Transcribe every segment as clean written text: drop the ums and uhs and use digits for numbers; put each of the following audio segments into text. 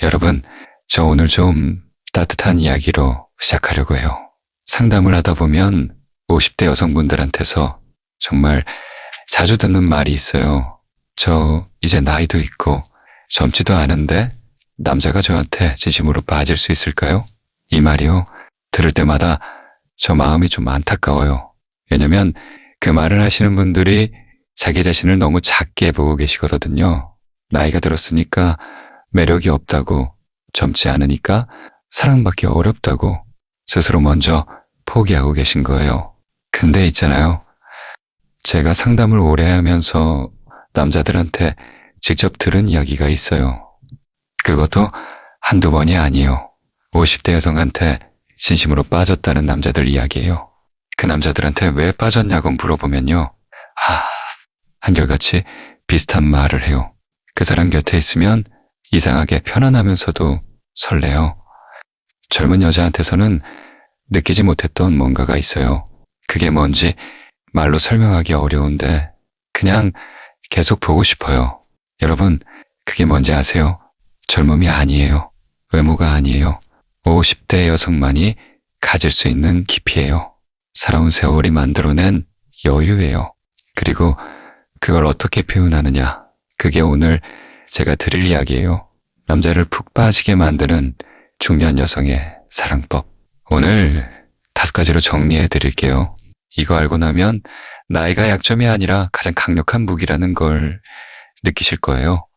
여러분, 저 오늘 좀 따뜻한 이야기로 시작하려고 해요. 상담을 하다 보면 50대 여성분들한테서 정말 자주 듣는 말이 있어요. 저 이제 나이도 있고 젊지도 않은데 남자가 저한테 진심으로 빠질 수 있을까요? 이 말이요. 들을 때마다 저 마음이 좀 안타까워요. 왜냐면 그 말을 하시는 분들이 자기 자신을 너무 작게 보고 계시거든요. 나이가 들었으니까 매력이 없다고, 젊지 않으니까 사랑받기 어렵다고 스스로 먼저 포기하고 계신 거예요. 근데 있잖아요. 제가 상담을 오래 하면서 남자들한테 직접 들은 이야기가 있어요. 그것도 한두 번이 아니에요. 50대 여성한테 진심으로 빠졌다는 남자들 이야기예요. 그 남자들한테 왜 빠졌냐고 물어보면요. 한결같이 비슷한 말을 해요. 그 사람 곁에 있으면 이상하게 편안하면서도 설레요. 젊은 여자한테서는 느끼지 못했던 뭔가가 있어요. 그게 뭔지 말로 설명하기 어려운데 그냥 계속 보고 싶어요. 여러분, 그게 뭔지 아세요? 젊음이 아니에요. 외모가 아니에요. 50대 여성만이 가질 수 있는 깊이예요. 살아온 세월이 만들어낸 여유예요. 그리고 그걸 어떻게 표현하느냐, 그게 오늘 제가 드릴 이야기예요. 남자를 푹 빠지게 만드는 중년 여성의 사랑법. 오늘 5가지로 정리해 드릴게요. 이거 알고 나면 나이가 약점이 아니라 가장 강력한 무기라는 걸 느끼실 거예요.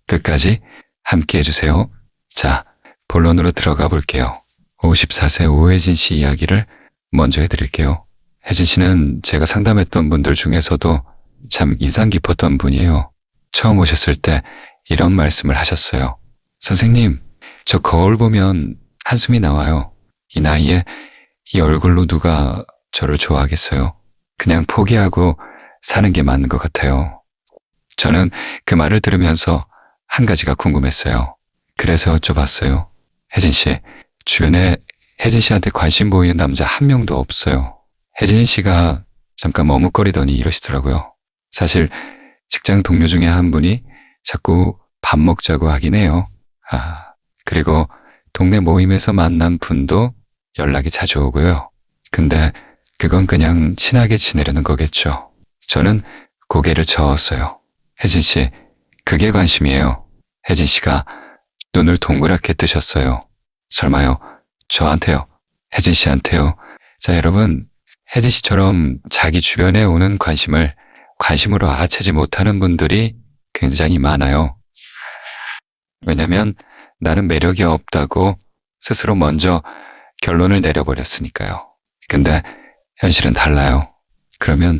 끝까지 함께 해주세요. 자, 본론으로 들어가 볼게요. 54세 오혜진 씨 이야기를 먼저 해드릴게요. 혜진 씨는 제가 상담했던 분들 중에서도 참 인상 깊었던 분이에요. 처음 오셨을 때 이런 말씀을 하셨어요. 선생님, 저 거울 보면 한숨이 나와요. 이 나이에 이 얼굴로 누가 저를 좋아하겠어요. 그냥 포기하고 사는 게 맞는 것 같아요. 저는 그 말을 들으면서 한 가지가 궁금했어요. 그래서 여쭤봤어요. 혜진 씨, 주변에 혜진 씨한테 관심 보이는 남자 한 명도 없어요. 혜진 씨가 잠깐 머뭇거리더니 이러시더라고요. 사실 직장 동료 중에 한 분이 자꾸 밥 먹자고 하긴 해요. 그리고 동네 모임에서 만난 분도 연락이 자주 오고요. 근데 그건 그냥 친하게 지내려는 거겠죠. 저는 고개를 저었어요. 혜진 씨, 그게 관심이에요. 혜진 씨가 눈을 동그랗게 뜨셨어요. 설마요? 저한테요? 혜진 씨한테요? 자, 여러분, 혜진 씨처럼 자기 주변에 오는 관심을 관심으로 알아채지 못하는 분들이 굉장히 많아요. 왜냐면 나는 매력이 없다고 스스로 먼저 결론을 내려버렸으니까요. 근데 현실은 달라요. 그러면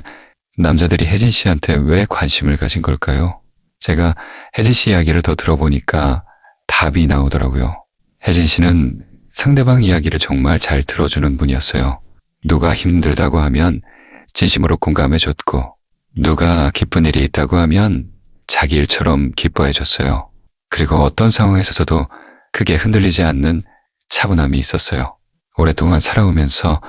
남자들이 혜진 씨한테 왜 관심을 가진 걸까요? 제가 혜진 씨 이야기를 더 들어보니까 답이 나오더라고요. 혜진 씨는 상대방 이야기를 정말 잘 들어주는 분이었어요. 누가 힘들다고 하면 진심으로 공감해줬고, 누가 기쁜 일이 있다고 하면 자기 일처럼 기뻐해줬어요. 그리고 어떤 상황에서도 크게 흔들리지 않는 차분함이 있었어요. 오랫동안 살아오면서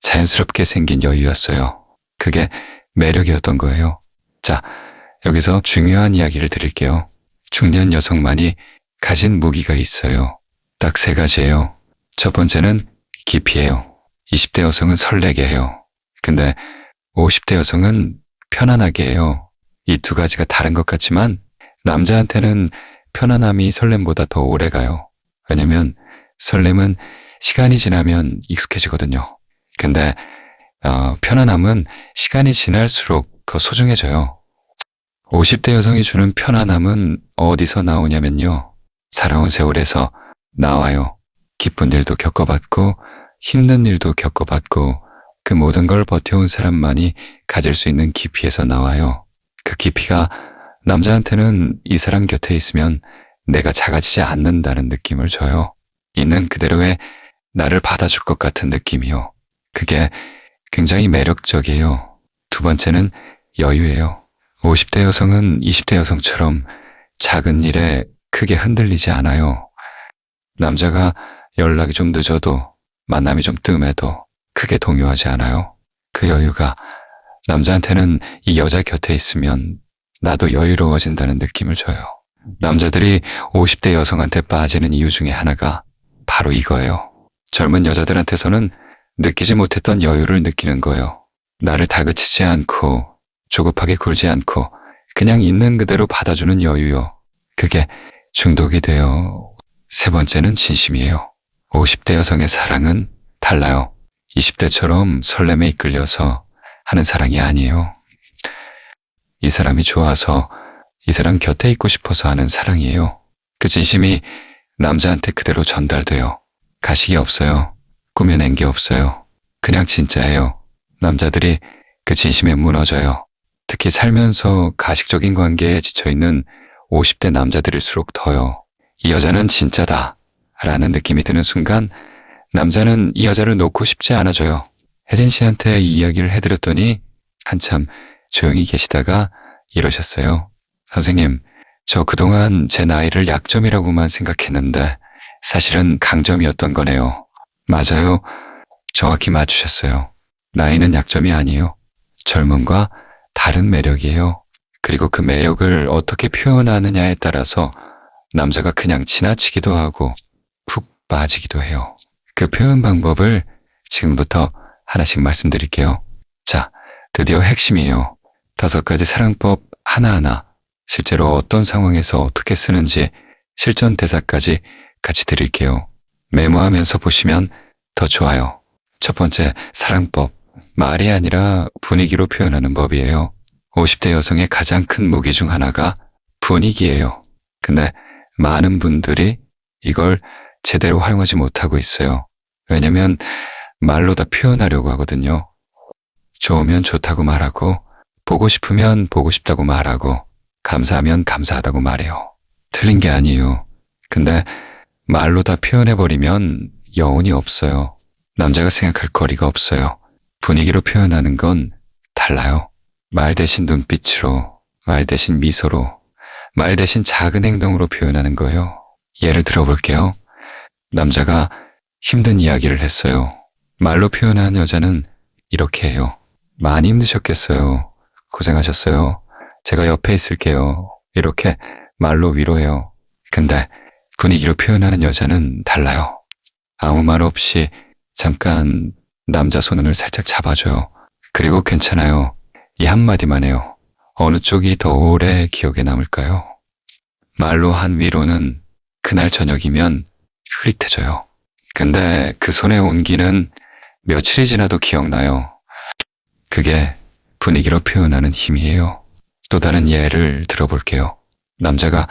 자연스럽게 생긴 여유였어요. 그게 매력이었던 거예요. 자, 여기서 중요한 이야기를 드릴게요. 중년 여성만이 가진 무기가 있어요. 딱 3가지예요. 첫 번째는 깊이예요. 20대 여성은 설레게 해요. 근데 50대 여성은 편안하게 해요. 이 2가지가 다른 것 같지만 남자한테는 편안함이 설렘보다 더 오래 가요. 왜냐면 설렘은 시간이 지나면 익숙해지거든요. 근데 편안함은 시간이 지날수록 더 소중해져요. 50대 여성이 주는 편안함은 어디서 나오냐면요. 살아온 세월에서 나와요. 기쁜 일도 겪어봤고 힘든 일도 겪어봤고 그 모든 걸 버텨온 사람만이 가질 수 있는 깊이에서 나와요. 그 깊이가 남자한테는 이 사람 곁에 있으면 내가 작아지지 않는다는 느낌을 줘요. 있는 그대로의 나를 받아줄 것 같은 느낌이요. 그게 굉장히 매력적이에요. 2번째는 여유예요. 50대 여성은 20대 여성처럼 작은 일에 크게 흔들리지 않아요. 남자가 연락이 좀 늦어도 만남이 좀 뜸해도 크게 동요하지 않아요. 그 여유가 남자한테는 이 여자 곁에 있으면 나도 여유로워진다는 느낌을 줘요. 남자들이 50대 여성한테 빠지는 이유 중에 하나가 바로 이거예요. 젊은 여자들한테서는 느끼지 못했던 여유를 느끼는 거예요. 나를 다그치지 않고 조급하게 굴지 않고 그냥 있는 그대로 받아주는 여유요. 그게 중독이 돼요. 세 번째는 진심이에요. 50대 여성의 사랑은 달라요. 20대처럼 설렘에 이끌려서 하는 사랑이 아니에요. 이 사람이 좋아서 이 사람 곁에 있고 싶어서 하는 사랑이에요. 그 진심이 남자한테 그대로 전달돼요. 가식이 없어요. 꾸며낸 게 없어요. 그냥 진짜예요. 남자들이 그 진심에 무너져요. 특히 살면서 가식적인 관계에 지쳐있는 50대 남자들일수록 더요. 이 여자는 진짜다 라는 느낌이 드는 순간 남자는 이 여자를 놓고 싶지 않아져요. 혜진 씨한테 이 이야기를 해드렸더니 한참 조용히 계시다가 이러셨어요. 선생님, 저 그동안 제 나이를 약점이라고만 생각했는데 사실은 강점이었던 거네요. 맞아요. 정확히 맞추셨어요. 나이는 약점이 아니에요. 젊음과 다른 매력이에요. 그리고 그 매력을 어떻게 표현하느냐에 따라서 남자가 그냥 지나치기도 하고 푹 빠지기도 해요. 그 표현 방법을 지금부터 하나씩 말씀드릴게요. 자, 드디어 핵심이에요. 5가지 사랑법 하나하나 실제로 어떤 상황에서 어떻게 쓰는지 실전 대사까지 같이 드릴게요. 메모하면서 보시면 더 좋아요. 첫 번째, 사랑법. 말이 아니라 분위기로 표현하는 법이에요. 50대 여성의 가장 큰 무기 중 하나가 분위기예요. 근데 많은 분들이 이걸 제대로 활용하지 못하고 있어요. 왜냐면 말로 다 표현하려고 하거든요. 좋으면 좋다고 말하고, 보고 싶으면 보고 싶다고 말하고, 감사하면 감사하다고 말해요. 틀린 게 아니에요. 근데 말로 다 표현해버리면 여운이 없어요. 남자가 생각할 거리가 없어요. 분위기로 표현하는 건 달라요. 말 대신 눈빛으로, 말 대신 미소로, 말 대신 작은 행동으로 표현하는 거예요. 예를 들어볼게요. 남자가 힘든 이야기를 했어요. 말로 표현한 여자는 이렇게 해요. 많이 힘드셨겠어요. 고생하셨어요. 제가 옆에 있을게요. 이렇게 말로 위로해요. 근데 분위기로 표현하는 여자는 달라요. 아무 말 없이 잠깐 남자 손을 살짝 잡아줘요. 그리고 괜찮아요. 이 한마디만 해요. 어느 쪽이 더 오래 기억에 남을까요? 말로 한 위로는 그날 저녁이면 흐릿해져요. 근데 그 손의 온기는 며칠이 지나도 기억나요. 그게 분위기로 표현하는 힘이에요. 또 다른 예를 들어볼게요. 남자가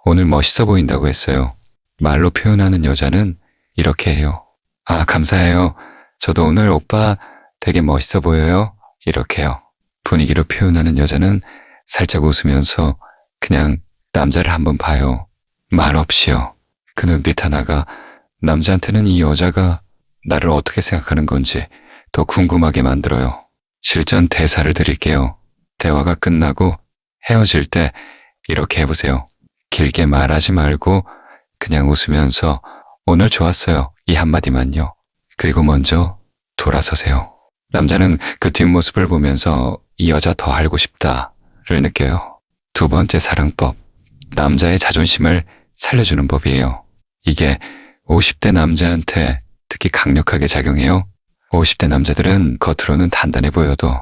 오늘 멋있어 보인다고 했어요. 말로 표현하는 여자는 이렇게 해요. 아, 감사해요. 저도 오늘 오빠 되게 멋있어 보여요. 이렇게요. 분위기로 표현하는 여자는 살짝 웃으면서 그냥 남자를 한번 봐요. 말 없이요. 그 눈빛 하나가 남자한테는 이 여자가 나를 어떻게 생각하는 건지 더 궁금하게 만들어요. 실전 대사를 드릴게요. 대화가 끝나고 헤어질 때 이렇게 해보세요. 길게 말하지 말고 그냥 웃으면서 오늘 좋았어요. 이 한마디만요. 그리고 먼저 돌아서세요. 남자는 그 뒷모습을 보면서 이 여자 더 알고 싶다를 느껴요. 두 번째 사랑법. 남자의 자존심을 살려주는 법이에요. 이게 50대 남자한테 특히 강력하게 작용해요. 50대 남자들은 겉으로는 단단해 보여도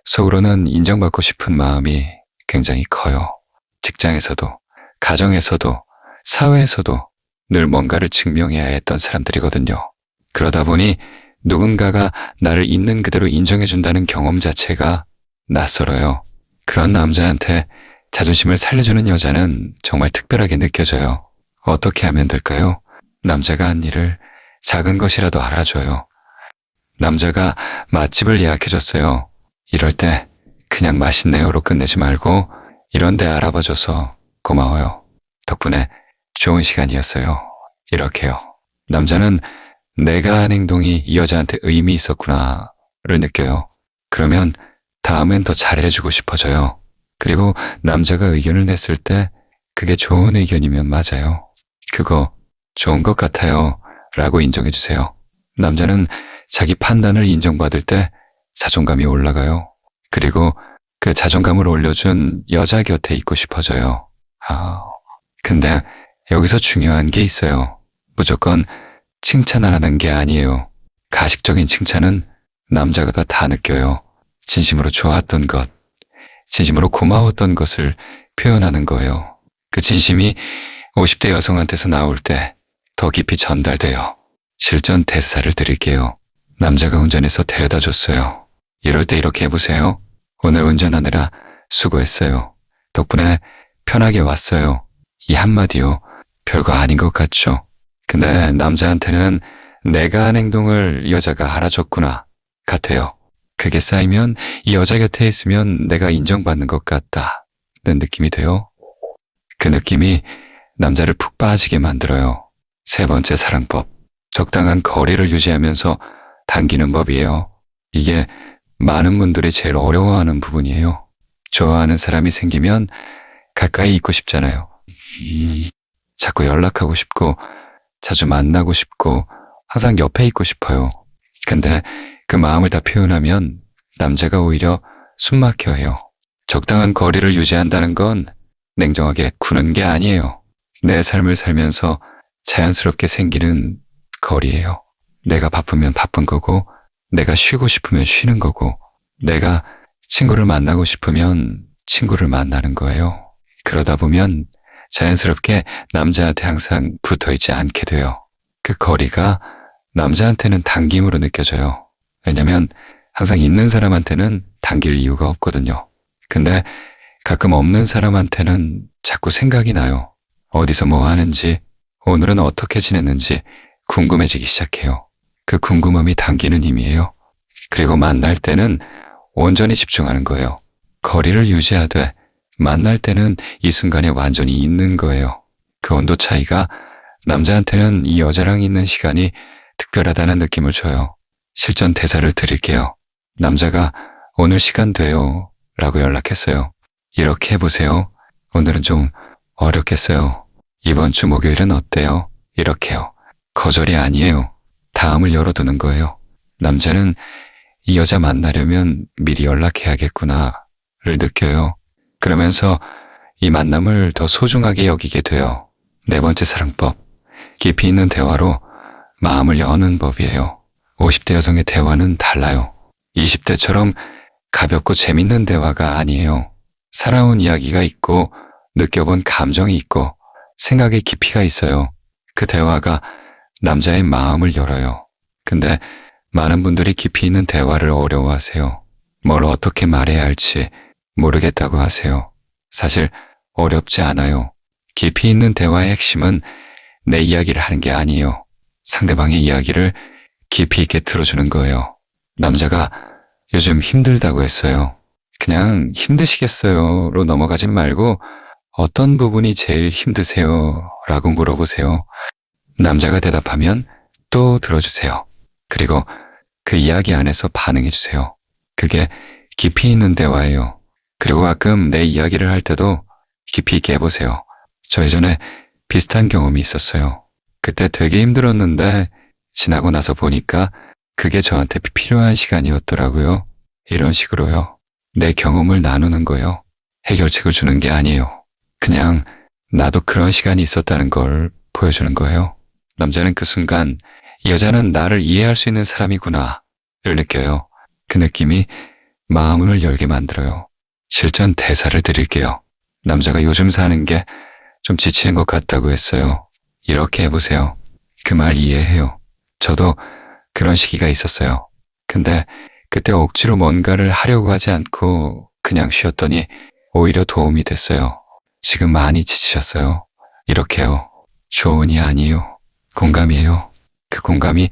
속으로는 인정받고 싶은 마음이 굉장히 커요. 직장에서도, 가정에서도, 사회에서도 늘 뭔가를 증명해야 했던 사람들이거든요. 그러다 보니 누군가가 나를 있는 그대로 인정해준다는 경험 자체가 낯설어요. 그런 남자한테 자존심을 살려주는 여자는 정말 특별하게 느껴져요. 어떻게 하면 될까요? 남자가 한 일을 작은 것이라도 알아줘요. 남자가 맛집을 예약해줬어요. 이럴 때 그냥 맛있네요로 끝내지 말고 이런 데 알아봐줘서 고마워요. 덕분에 좋은 시간이었어요. 이렇게요. 남자는 내가 한 행동이 이 여자한테 의미 있었구나를 느껴요. 그러면 다음엔 더 잘해주고 싶어져요. 그리고 남자가 의견을 냈을 때 그게 좋은 의견이면 맞아요. 그거 좋은 것 같아요 라고 인정해주세요. 남자는 자기 판단을 인정받을 때 자존감이 올라가요. 그리고 그 자존감을 올려준 여자 곁에 있고 싶어져요. 근데 여기서 중요한 게 있어요. 무조건 칭찬하라는 게 아니에요. 가식적인 칭찬은 남자가 다 느껴요. 진심으로 좋았던 것, 진심으로 고마웠던 것을 표현하는 거예요. 그 진심이 50대 여성한테서 나올 때 더 깊이 전달돼요. 실전 대사를 드릴게요. 남자가 운전해서 데려다 줬어요. 이럴 때 이렇게 해보세요. 오늘 운전하느라 수고했어요. 덕분에 편하게 왔어요. 이 한마디요. 별거 아닌 것 같죠? 근데 남자한테는 내가 한 행동을 여자가 알아줬구나 같아요. 그게 쌓이면 이 여자 곁에 있으면 내가 인정받는 것 같다는 느낌이 돼요. 그 느낌이 남자를 푹 빠지게 만들어요. 세 번째 사랑법. 적당한 거리를 유지하면서 당기는 법이에요. 이게 많은 분들이 제일 어려워하는 부분이에요. 좋아하는 사람이 생기면 가까이 있고 싶잖아요. 자꾸 연락하고 싶고 자주 만나고 싶고 항상 옆에 있고 싶어요. 근데 그 마음을 다 표현하면 남자가 오히려 숨막혀해요. 적당한 거리를 유지한다는 건 냉정하게 구는 게 아니에요. 내 삶을 살면서 자연스럽게 생기는 거리예요. 내가 바쁘면 바쁜 거고, 내가 쉬고 싶으면 쉬는 거고, 내가 친구를 만나고 싶으면 친구를 만나는 거예요. 그러다 보면 자연스럽게 남자한테 항상 붙어 있지 않게 돼요. 그 거리가 남자한테는 당김으로 느껴져요. 왜냐면 항상 있는 사람한테는 당길 이유가 없거든요. 근데 가끔 없는 사람한테는 자꾸 생각이 나요. 어디서 뭐 하는지, 오늘은 어떻게 지냈는지 궁금해지기 시작해요. 그 궁금함이 당기는 힘이에요. 그리고 만날 때는 온전히 집중하는 거예요. 거리를 유지하되 만날 때는 이 순간에 완전히 있는 거예요. 그 온도 차이가 남자한테는 이 여자랑 있는 시간이 특별하다는 느낌을 줘요. 실전 대사를 드릴게요. 남자가 오늘 시간 돼요 라고 연락했어요. 이렇게 해보세요. 오늘은 좀 어렵겠어요. 이번 주 목요일은 어때요? 이렇게요. 거절이 아니에요. 다음을 열어두는 거예요. 남자는 이 여자 만나려면 미리 연락해야겠구나를 느껴요. 그러면서 이 만남을 더 소중하게 여기게 돼요. 네 번째 사랑법. 깊이 있는 대화로 마음을 여는 법이에요. 50대 여성의 대화는 달라요. 20대처럼 가볍고 재밌는 대화가 아니에요. 살아온 이야기가 있고 느껴본 감정이 있고 생각의 깊이가 있어요. 그 대화가 남자의 마음을 열어요. 근데 많은 분들이 깊이 있는 대화를 어려워하세요. 뭘 어떻게 말해야 할지 모르겠다고 하세요. 사실 어렵지 않아요. 깊이 있는 대화의 핵심은 내 이야기를 하는 게 아니에요. 상대방의 이야기를 깊이 있게 들어주는 거예요. 남자가 요즘 힘들다고 했어요. 그냥 힘드시겠어요로 넘어가지 말고 어떤 부분이 제일 힘드세요? 라고 물어보세요. 남자가 대답하면 또 들어주세요. 그리고 그 이야기 안에서 반응해주세요. 그게 깊이 있는 대화예요. 그리고 가끔 내 이야기를 할 때도 깊이 있게 해보세요. 저 예전에 비슷한 경험이 있었어요. 그때 되게 힘들었는데 지나고 나서 보니까 그게 저한테 필요한 시간이었더라고요. 이런 식으로요. 내 경험을 나누는 거예요. 해결책을 주는 게 아니에요. 그냥 나도 그런 시간이 있었다는 걸 보여주는 거예요. 남자는 그 순간 이 여자는 나를 이해할 수 있는 사람이구나를 느껴요. 그 느낌이 마음을 열게 만들어요. 실전 대사를 드릴게요. 남자가 요즘 사는 게 좀 지치는 것 같다고 했어요. 이렇게 해보세요. 그 말 이해해요. 저도 그런 시기가 있었어요. 근데 그때 억지로 뭔가를 하려고 하지 않고 그냥 쉬었더니 오히려 도움이 됐어요. 지금 많이 지치셨어요. 이렇게요. 조언이 아니에요. 공감이에요. 그 공감이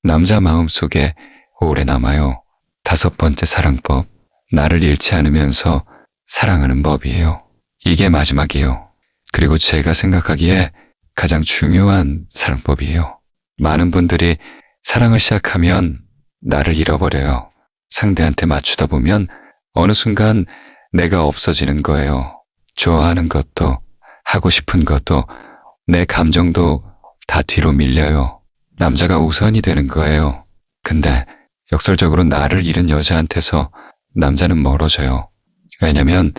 남자 마음속에 오래 남아요. 다섯 번째 사랑법. 나를 잃지 않으면서 사랑하는 법이에요. 이게 마지막이에요. 그리고 제가 생각하기에 가장 중요한 사랑법이에요. 많은 분들이 사랑을 시작하면 나를 잃어버려요. 상대한테 맞추다 보면 어느 순간 내가 없어지는 거예요. 좋아하는 것도, 하고 싶은 것도, 내 감정도 다 뒤로 밀려요. 남자가 우선이 되는 거예요. 근데 역설적으로 나를 잃은 여자한테서 남자는 멀어져요. 왜냐면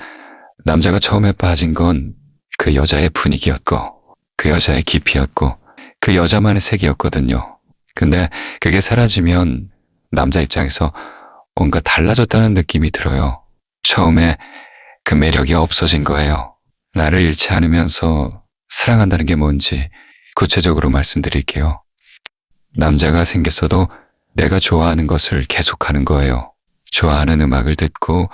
남자가 처음에 빠진 건 그 여자의 분위기였고, 그 여자의 깊이였고, 그 여자만의 세계였거든요. 근데 그게 사라지면 남자 입장에서 뭔가 달라졌다는 느낌이 들어요. 처음에 그 매력이 없어진 거예요. 나를 잃지 않으면서 사랑한다는 게 뭔지 구체적으로 말씀드릴게요. 남자가 생겼어도 내가 좋아하는 것을 계속하는 거예요. 좋아하는 음악을 듣고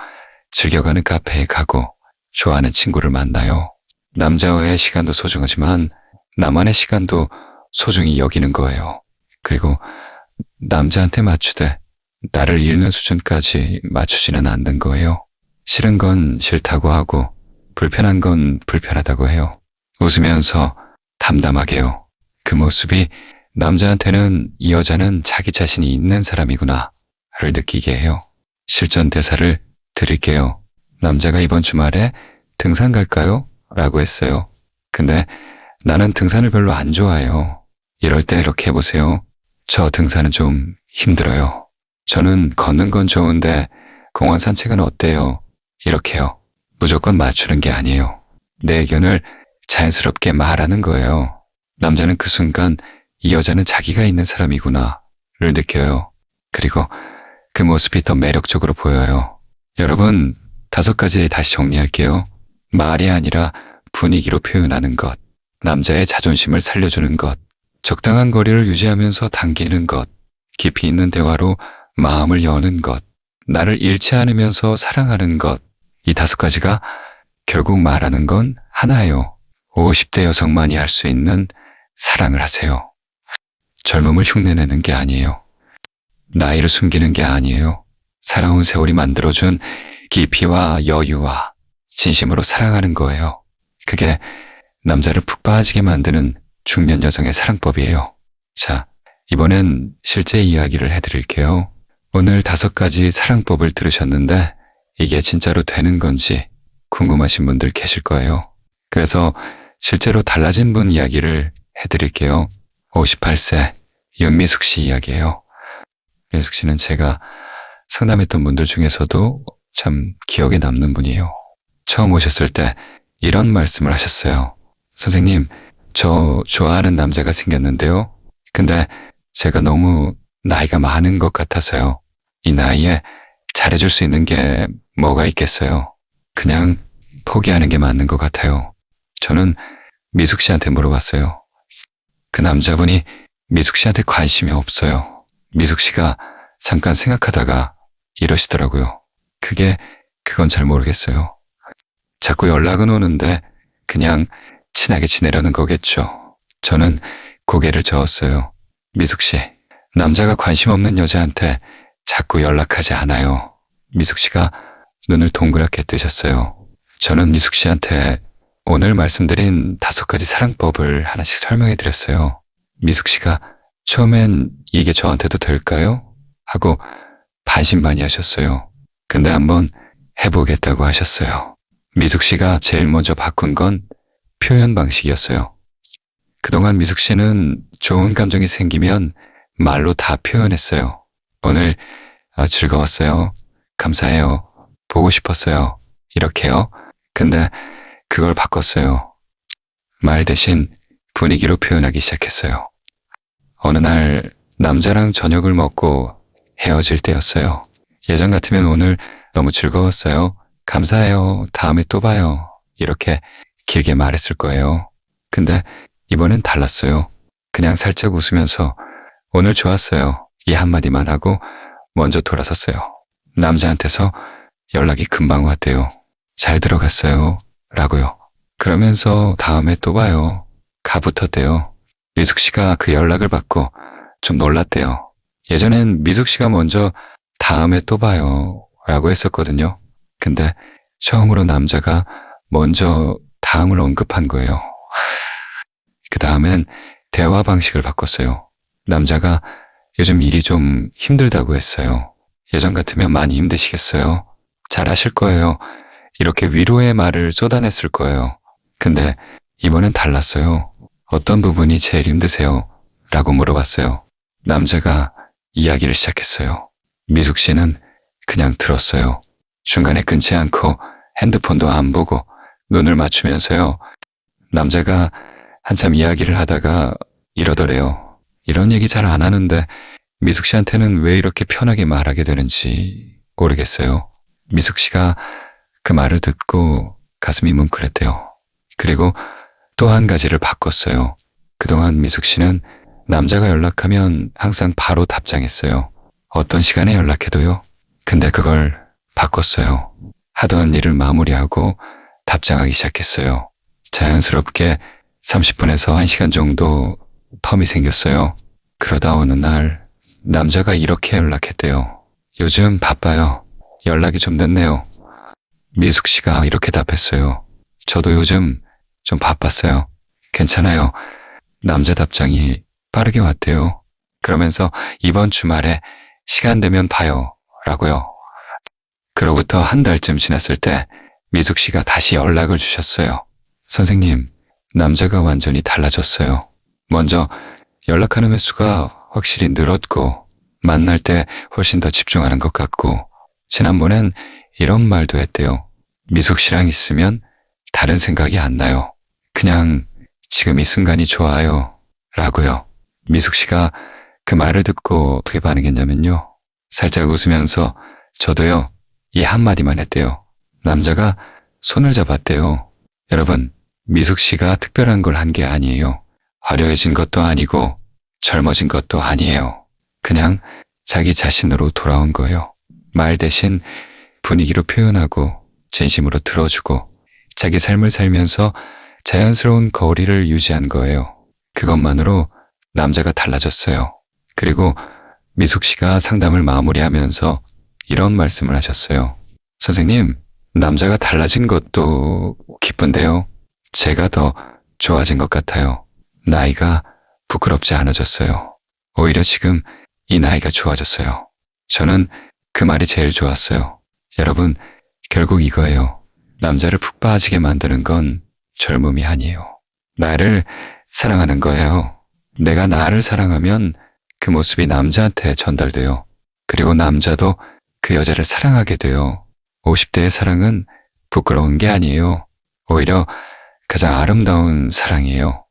즐겨가는 카페에 가고 좋아하는 친구를 만나요. 남자와의 시간도 소중하지만 나만의 시간도 소중히 여기는 거예요. 그리고 남자한테 맞추되 나를 잃는 수준까지 맞추지는 않는 거예요. 싫은 건 싫다고 하고 불편한 건 불편하다고 해요. 웃으면서 담담하게요. 그 모습이 남자한테는 이 여자는 자기 자신이 있는 사람이구나를 느끼게 해요. 실전 대사를 드릴게요. 남자가 이번 주말에 등산 갈까요? 라고 했어요. 근데 나는 등산을 별로 안 좋아해요. 이럴 때 이렇게 해보세요. 저 등산은 좀 힘들어요. 저는 걷는 건 좋은데 공원 산책은 어때요? 이렇게요. 무조건 맞추는 게 아니에요. 내 의견을 자연스럽게 말하는 거예요. 남자는 그 순간 이 여자는 자기가 있는 사람이구나를 느껴요. 그리고 그 모습이 더 매력적으로 보여요. 여러분, 5가지 다시 정리할게요. 말이 아니라 분위기로 표현하는 것, 남자의 자존심을 살려주는 것, 적당한 거리를 유지하면서 당기는 것, 깊이 있는 대화로 마음을 여는 것, 나를 잃지 않으면서 사랑하는 것, 이 5가지가 결국 말하는 건 하나예요. 50대 여성만이 할 수 있는 사랑을 하세요. 젊음을 흉내내는 게 아니에요. 나이를 숨기는 게 아니에요. 살아온 세월이 만들어준 깊이와 여유와 진심으로 사랑하는 거예요. 그게 남자를 푹 빠지게 만드는 중년 여성의 사랑법이에요. 자, 이번엔 실제 이야기를 해드릴게요. 오늘 5가지 사랑법을 들으셨는데 이게 진짜로 되는 건지 궁금하신 분들 계실 거예요. 그래서 실제로 달라진 분 이야기를 해드릴게요. 58세 윤미숙 씨 이야기예요. 미숙 씨는 제가 상담했던 분들 중에서도 참 기억에 남는 분이에요. 처음 오셨을 때 이런 말씀을 하셨어요. 선생님, 저 좋아하는 남자가 생겼는데요. 근데 제가 너무 나이가 많은 것 같아서요. 이 나이에 잘해줄 수 있는 게 뭐가 있겠어요. 그냥 포기하는 게 맞는 것 같아요. 저는 미숙 씨한테 물어봤어요. 그 남자분이 미숙 씨한테 관심이 없어요. 미숙 씨가 잠깐 생각하다가 이러시더라고요. 그건 잘 모르겠어요. 자꾸 연락은 오는데 그냥 친하게 지내려는 거겠죠. 저는 고개를 저었어요. 미숙 씨, 남자가 관심 없는 여자한테 자꾸 연락하지 않아요. 미숙 씨가 눈을 동그랗게 뜨셨어요. 저는 미숙 씨한테 오늘 말씀드린 5가지 사랑법을 하나씩 설명해 드렸어요. 미숙 씨가 처음엔 이게 저한테도 될까요? 하고 반신반의하셨어요. 근데 한번 해보겠다고 하셨어요. 미숙 씨가 제일 먼저 바꾼 건 표현 방식이었어요. 그동안 미숙 씨는 좋은 감정이 생기면 말로 다 표현했어요. 오늘 즐거웠어요. 감사해요. 보고 싶었어요. 이렇게요. 근데 그걸 바꿨어요. 말 대신 분위기로 표현하기 시작했어요. 어느 날 남자랑 저녁을 먹고 헤어질 때였어요. 예전 같으면 오늘 너무 즐거웠어요. 감사해요. 다음에 또 봐요. 이렇게 길게 말했을 거예요. 근데 이번엔 달랐어요. 그냥 살짝 웃으면서 오늘 좋았어요. 이 한마디만 하고 먼저 돌아섰어요. 남자한테서 연락이 금방 왔대요. 잘 들어갔어요. 라고요. 그러면서 다음에 또 봐요. 가붙었대요. 미숙 씨가 그 연락을 받고 좀 놀랐대요. 예전엔 미숙 씨가 먼저 다음에 또 봐요. 라고 했었거든요. 근데 처음으로 남자가 먼저 다음을 언급한 거예요. 그 다음엔 대화 방식을 바꿨어요. 남자가 요즘 일이 좀 힘들다고 했어요. 예전 같으면 많이 힘드시겠어요. 잘하실 거예요. 이렇게 위로의 말을 쏟아냈을 거예요. 근데 이번엔 달랐어요. 어떤 부분이 제일 힘드세요? 라고 물어봤어요. 남자가 이야기를 시작했어요. 미숙 씨는 그냥 들었어요. 중간에 끊지 않고 핸드폰도 안 보고 눈을 맞추면서요. 남자가 한참 이야기를 하다가 이러더래요. 이런 얘기 잘 안 하는데 미숙 씨한테는 왜 이렇게 편하게 말하게 되는지 모르겠어요. 미숙 씨가 그 말을 듣고 가슴이 뭉클했대요. 그리고 또 한 가지를 바꿨어요. 그동안 미숙 씨는 남자가 연락하면 항상 바로 답장했어요. 어떤 시간에 연락해도요. 근데 그걸 바꿨어요. 하던 일을 마무리하고 답장하기 시작했어요. 자연스럽게 30분에서 1시간 정도 텀이 생겼어요. 그러다 어느 날 남자가 이렇게 연락했대요. 요즘 바빠요. 연락이 좀 늦네요. 미숙 씨가 이렇게 답했어요. 저도 요즘 좀 바빴어요. 괜찮아요. 남자 답장이 빠르게 왔대요. 그러면서 이번 주말에 시간 되면 봐요. 라고요. 그로부터 한 달쯤 지났을 때 미숙 씨가 다시 연락을 주셨어요. 선생님, 남자가 완전히 달라졌어요. 먼저 연락하는 횟수가 확실히 늘었고 만날 때 훨씬 더 집중하는 것 같고 지난번엔 이런 말도 했대요. 미숙 씨랑 있으면 다른 생각이 안 나요. 그냥 지금 이 순간이 좋아요. 라고요. 미숙 씨가 그 말을 듣고 어떻게 반응했냐면요. 살짝 웃으면서 저도요. 이 한마디만 했대요. 남자가 손을 잡았대요. 여러분, 미숙 씨가 특별한 걸 한 게 아니에요. 화려해진 것도 아니고 젊어진 것도 아니에요. 그냥 자기 자신으로 돌아온 거예요. 말 대신 분위기로 표현하고 진심으로 들어주고 자기 삶을 살면서 자연스러운 거리를 유지한 거예요. 그것만으로 남자가 달라졌어요. 그리고 미숙 씨가 상담을 마무리하면서 이런 말씀을 하셨어요. 선생님, 남자가 달라진 것도 기쁜데요. 제가 더 좋아진 것 같아요. 나이가 부끄럽지 않아졌어요. 오히려 지금 이 나이가 좋아졌어요. 저는 그 말이 제일 좋았어요. 여러분, 결국 이거예요. 남자를 푹 빠지게 만드는 건 젊음이 아니에요. 나를 사랑하는 거예요. 내가 나를 사랑하면 그 모습이 남자한테 전달돼요. 그리고 남자도 그 여자를 사랑하게 돼요. 50대의 사랑은 부끄러운 게 아니에요. 오히려 가장 아름다운 사랑이에요.